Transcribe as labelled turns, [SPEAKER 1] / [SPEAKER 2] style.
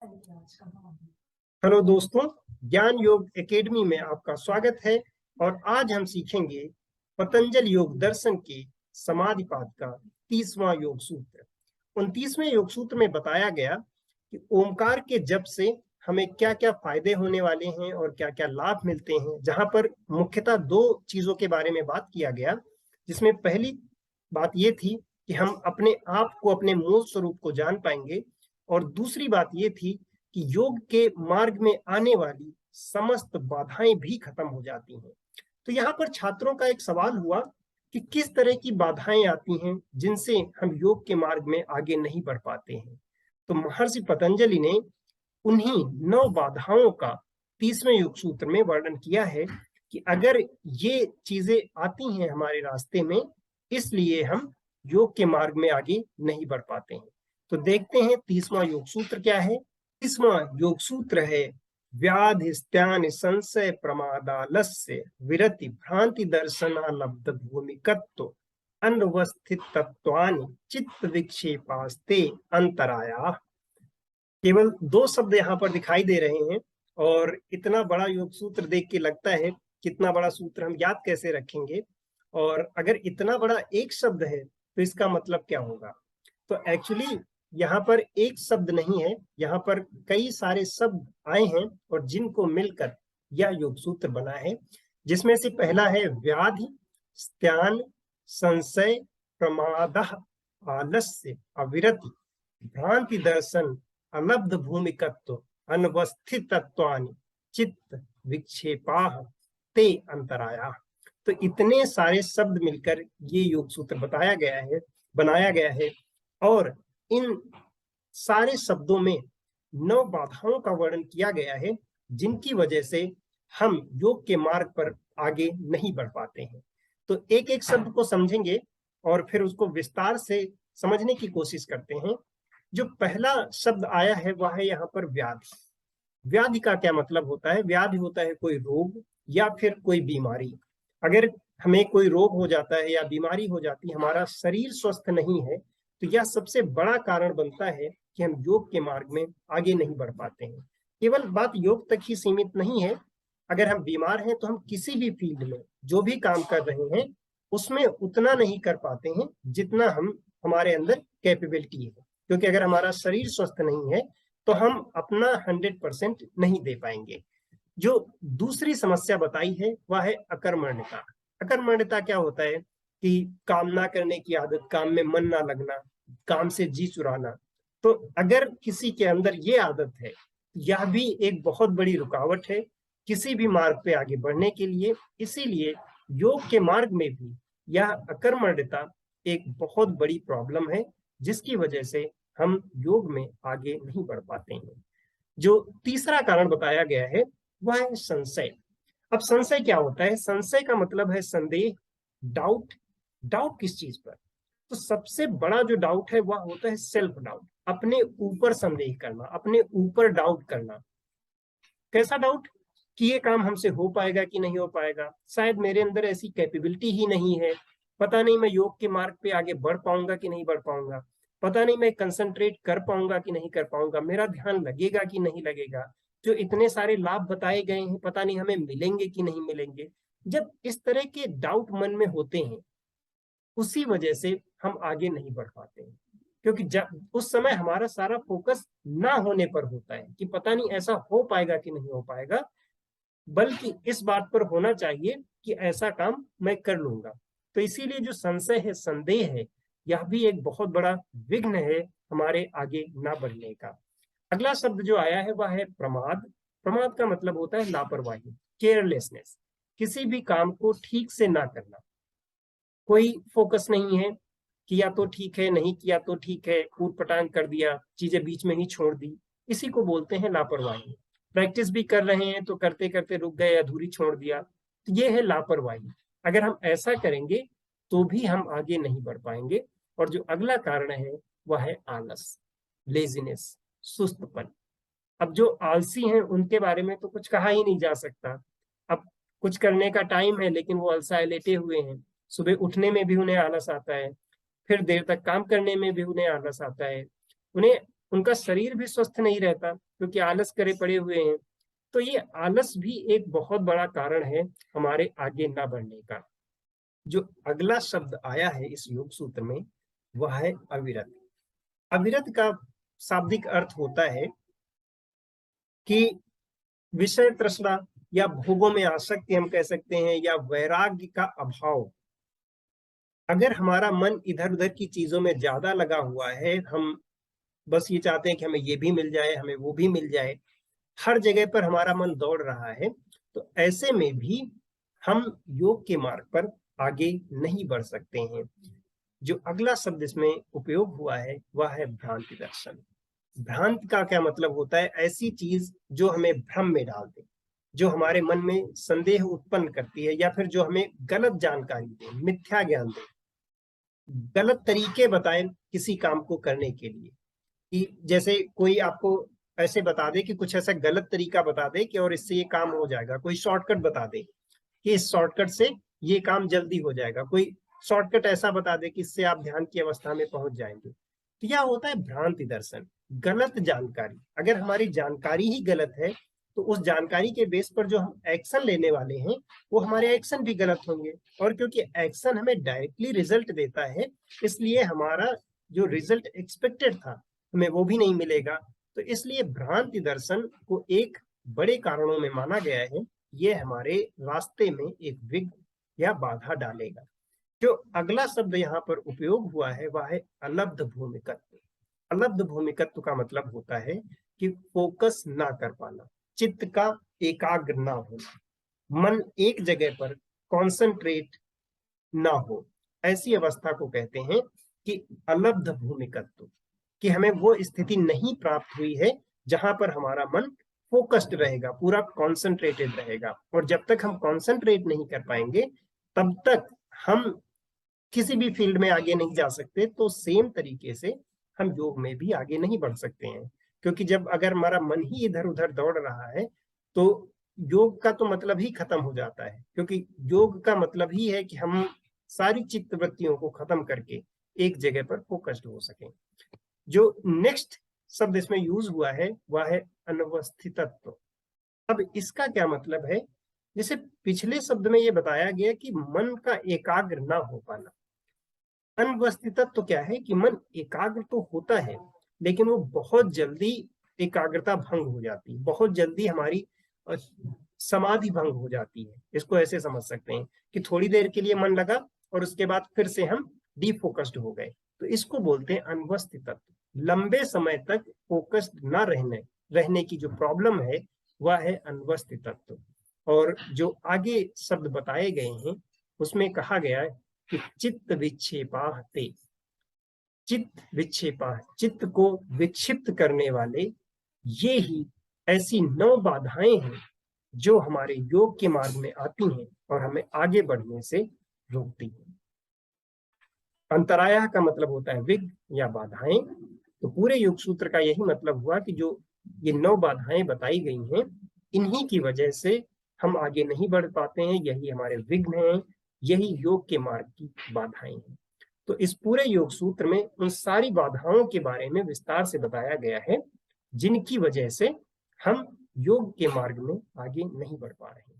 [SPEAKER 1] Hello दोस्तों, ज्ञान योग एकेडमी में आपका स्वागत है। और आज हम सीखेंगे पतंजलि योग दर्शन के समाधिपाद का 30वां योग सूत्र। 29वें योग सूत्र में बताया गया कि ओमकार के जप से हमें क्या क्या फायदे होने वाले हैं और क्या क्या लाभ मिलते हैं, जहां पर मुख्यतः दो चीजों के बारे में बात किया गया। जिसमें पहली बात ये थी कि हम अपने आप को, अपने मूल स्वरूप को जान पाएंगे, और दूसरी बात ये थी कि योग के मार्ग में आने वाली समस्त बाधाएं भी खत्म हो जाती हैं। तो यहाँ पर छात्रों का एक सवाल हुआ कि किस तरह की बाधाएं आती हैं जिनसे हम योग के मार्ग में आगे नहीं बढ़ पाते हैं। तो महर्षि पतंजलि ने उन्हीं 9 बाधाओं का 30वें योग सूत्र में वर्णन किया है कि अगर ये चीजें आती हैं हमारे रास्ते में, इसलिए हम योग के मार्ग में आगे नहीं बढ़ पाते हैं। तो देखते हैं 30वां योग सूत्र क्या है। 30वां योग सूत्र है व्याधि स्त्यान संशय प्रमादालस्य विरति भ्रांति दर्शनालब्ध भूमिकत्व अनवस्थित तत्वानि चित्त विक्षेपास्ते अंतराया। केवल 2 शब्द यहाँ पर दिखाई दे रहे हैं, और इतना बड़ा योग सूत्र देख के लगता है कितना बड़ा सूत्र हम याद कैसे रखेंगे। और अगर इतना बड़ा एक शब्द है तो इसका मतलब क्या होगा। तो एक्चुअली यहाँ पर एक शब्द नहीं है, यहाँ पर कई सारे शब्द आए हैं और जिनको मिलकर यह योग सूत्र बना है। जिसमें से पहला है व्याधि स्त्यान संशय प्रमादः आलस्य अविरति भ्रांति दर्शन अलब्ध भूमिकत्व अनवस्थितत्वानि चित्त विक्षेपाः ते अंतराया। तो इतने सारे शब्द मिलकर ये योग सूत्र बनाया गया है। और इन सारे शब्दों में 9 बाधाओं का वर्णन किया गया है जिनकी वजह से हम योग के मार्ग पर आगे नहीं बढ़ पाते हैं। तो एक एक शब्द को समझेंगे और फिर उसको विस्तार से समझने की कोशिश करते हैं। जो पहला शब्द आया है वह है यहाँ पर व्याधि। व्याधि का क्या मतलब होता है। व्याधि होता है कोई रोग या फिर कोई बीमारी। अगर हमें कोई रोग हो जाता है या बीमारी हो जाती है, हमारा शरीर स्वस्थ नहीं है, तो यह सबसे बड़ा कारण बनता है कि हम योग के मार्ग में आगे नहीं बढ़ पाते हैं। केवल बात योग तक ही सीमित नहीं है। अगर हम बीमार हैं तो हम किसी भी फील्ड में जो भी काम कर रहे हैं उसमें उतना नहीं कर पाते हैं जितना हमारे अंदर कैपेबिलिटी है। क्योंकि अगर हमारा शरीर स्वस्थ नहीं है तो हम अपना 100% नहीं दे पाएंगे। जो दूसरी समस्या बताई है वह है अकर्मण्यता। अकर्मण्यता क्या होता है कि काम ना करने की आदत, काम में मन ना लगना, काम से जी चुराना। तो अगर किसी के अंदर ये आदत है, यह भी एक बहुत बड़ी रुकावट है किसी भी मार्ग पे आगे बढ़ने के लिए। इसीलिए योग के मार्ग में भी यह अकर्मण्यता एक बहुत बड़ी प्रॉब्लम है जिसकी वजह से हम योग में आगे नहीं बढ़ पाते हैं। जो तीसरा कारण बताया गया है वह है संशय। अब संशय क्या होता है। संशय का मतलब है संदेह, डाउट। डाउट किस चीज पर। तो सबसे बड़ा जो डाउट है वह होता है सेल्फ डाउट। अपने ऊपर संदेह करना, अपने ऊपर डाउट करना। कैसा डाउट कि ये काम हमसे हो पाएगा कि नहीं हो पाएगा, शायद मेरे अंदर ऐसी कैपेबिलिटी ही नहीं है, पता नहीं मैं योग के मार्ग पे आगे बढ़ पाऊंगा कि नहीं बढ़ पाऊंगा, पता नहीं मैं कंसंट्रेट कर पाऊंगा कि नहीं कर पाऊंगा, मेरा ध्यान लगेगा कि नहीं लगेगा, जो इतने सारे लाभ बताए गए हैं पता नहीं हमें मिलेंगे कि नहीं मिलेंगे। जब इस तरह के डाउट मन में होते हैं उसी वजह से हम आगे नहीं बढ़ पाते हैं। क्योंकि जब उस समय हमारा सारा फोकस ना होने पर होता है कि पता नहीं ऐसा हो पाएगा कि नहीं हो पाएगा, बल्कि इस बात पर होना चाहिए कि ऐसा काम मैं कर लूंगा। तो इसीलिए जो संशय है, संदेह है, यह भी एक बहुत बड़ा विघ्न है हमारे आगे ना बढ़ने का। अगला शब्द जो आया है वह है प्रमाद। प्रमाद का मतलब होता है लापरवाही, केयरलेसनेस। किसी भी काम को ठीक से ना करना, कोई फोकस नहीं है, किया तो ठीक है, नहीं किया तो ठीक है, कूट पटांग कर दिया, चीजें बीच में ही छोड़ दी, इसी को बोलते हैं लापरवाही। प्रैक्टिस भी कर रहे हैं तो करते करते रुक गए, अधूरी छोड़ दिया, तो ये है लापरवाही। अगर हम ऐसा करेंगे तो भी हम आगे नहीं बढ़ पाएंगे। और जो अगला कारण है वह है आलस, लेजीनेस, सुस्तपन। अब जो आलसी हैं उनके बारे में तो कुछ कहा ही नहीं जा सकता। अब कुछ करने का टाइम है लेकिन वो अलसाए लेटे हुए हैं। सुबह उठने में भी उन्हें आलस आता है, फिर देर तक काम करने में भी उन्हें आलस आता है। उन्हें उनका शरीर भी स्वस्थ नहीं रहता क्योंकि आलस करे पड़े हुए हैं। तो ये आलस भी एक बहुत बड़ा कारण है हमारे आगे ना बढ़ने का। जो अगला शब्द आया है इस योग सूत्र में वह है अविरत। अविरत का शाब्दिक अर्थ होता है कि विषय तृष्णा या भोगों में आसक्ति हम कह सकते हैं, या वैराग्य का अभाव। अगर हमारा मन इधर उधर की चीजों में ज्यादा लगा हुआ है, हम बस ये चाहते हैं कि हमें ये भी मिल जाए, हमें वो भी मिल जाए, हर जगह पर हमारा मन दौड़ रहा है, तो ऐसे में भी हम योग के मार्ग पर आगे नहीं बढ़ सकते हैं। जो अगला शब्द इसमें उपयोग हुआ है वह है भ्रांति दर्शन। भ्रांति का क्या मतलब होता है? ऐसी चीज जो हमें भ्रम में डाल दे, जो हमारे मन में संदेह उत्पन्न करती है, या फिर जो हमें गलत जानकारी दे, मिथ्या ज्ञान दे, गलत तरीके बताए किसी काम को करने के लिए। कि जैसे कोई आपको ऐसे बता दे कि कुछ ऐसा गलत तरीका बता दे कि और इससे ये काम हो जाएगा, कोई शॉर्टकट बता दे कि इस शॉर्टकट से ये काम जल्दी हो जाएगा, कोई शॉर्टकट ऐसा बता दे कि इससे आप ध्यान की अवस्था में पहुंच जाएंगे। तो यह होता है भ्रांति दर्शन, गलत जानकारी। अगर हमारी जानकारी ही गलत है तो उस जानकारी के बेस पर जो हम एक्शन लेने वाले हैं वो हमारे एक्शन भी गलत होंगे, और क्योंकि एक्शन हमें डायरेक्टली रिजल्ट देता है, इसलिए हमारा जो रिजल्ट एक्सपेक्टेड था हमें वो भी नहीं मिलेगा। तो इसलिए भ्रांति दर्शन को एक बड़े कारणों में माना गया है, ये हमारे रास्ते में एक विघ्न या बाधा डालेगा। जो अगला शब्द यहाँ पर उपयोग हुआ है वह है अलब्ध भूमिकत्व। अलब्ध भूमिकत्व का मतलब होता है कि फोकस ना कर पाना, चित्त का एकाग्र ना होना, मन एक जगह पर कॉन्सेंट्रेट ना हो, ऐसी अवस्था को कहते हैं कि अलब्ध भूमिकत्व। कि हमें वो स्थिति नहीं प्राप्त हुई है जहां पर हमारा मन फोकस्ड रहेगा, पूरा कॉन्सेंट्रेटेड रहेगा। और जब तक हम कॉन्सेंट्रेट नहीं कर पाएंगे तब तक हम किसी भी फील्ड में आगे नहीं जा सकते। तो सेम तरीके से हम योग में भी आगे नहीं बढ़ सकते हैं, क्योंकि जब अगर हमारा मन ही इधर उधर दौड़ रहा है तो योग का तो मतलब ही खत्म हो जाता है। क्योंकि योग का मतलब ही है कि हम सारी चित्त वृत्तियों को खत्म करके एक जगह पर फोकस्ड हो सकें। जो नेक्स्ट शब्द इसमें यूज हुआ है वह है अनवस्थितत्व। अब इसका क्या मतलब है? जैसे पिछले शब्द में ये बताया गया कि मन का एकाग्र ना हो पाना। अनवस्थितत्व क्या है कि मन एकाग्र तो होता है लेकिन वो बहुत जल्दी एकाग्रता भंग हो जाती है, बहुत जल्दी हमारी समाधि भंग हो जाती है। इसको ऐसे समझ सकते हैं कि थोड़ी देर के लिए मन लगा और उसके बाद फिर से हम डीफोकस्ड हो गए, तो इसको बोलते हैं अनवस्थितत्व। लंबे समय तक फोकस्ड ना रहने की जो प्रॉब्लम है वह है अनवस्थितत्व। और जो आगे शब्द बताए गए हैं उसमें कहा गया है कि चित्त विक्षेपाः ते। चित्त विक्षेपाः, चित्त को विक्षिप्त करने वाले ये ही ऐसी 9 बाधाएं हैं जो हमारे योग के मार्ग में आती हैं और हमें आगे बढ़ने से रोकती हैं। अंतरायः का मतलब होता है विघ्न या बाधाएं। तो पूरे योग सूत्र का यही मतलब हुआ कि जो ये 9 बाधाएं बताई गई हैं, इन्हीं की वजह से हम आगे नहीं बढ़ पाते हैं, यही हमारे विघ्न हैं, यही योग के मार्ग की बाधाएं हैं। तो इस पूरे योग सूत्र में उन सारी बाधाओं के बारे में विस्तार से बताया गया है जिनकी वजह से हम योग के मार्ग में आगे नहीं बढ़ पा रहे हैं।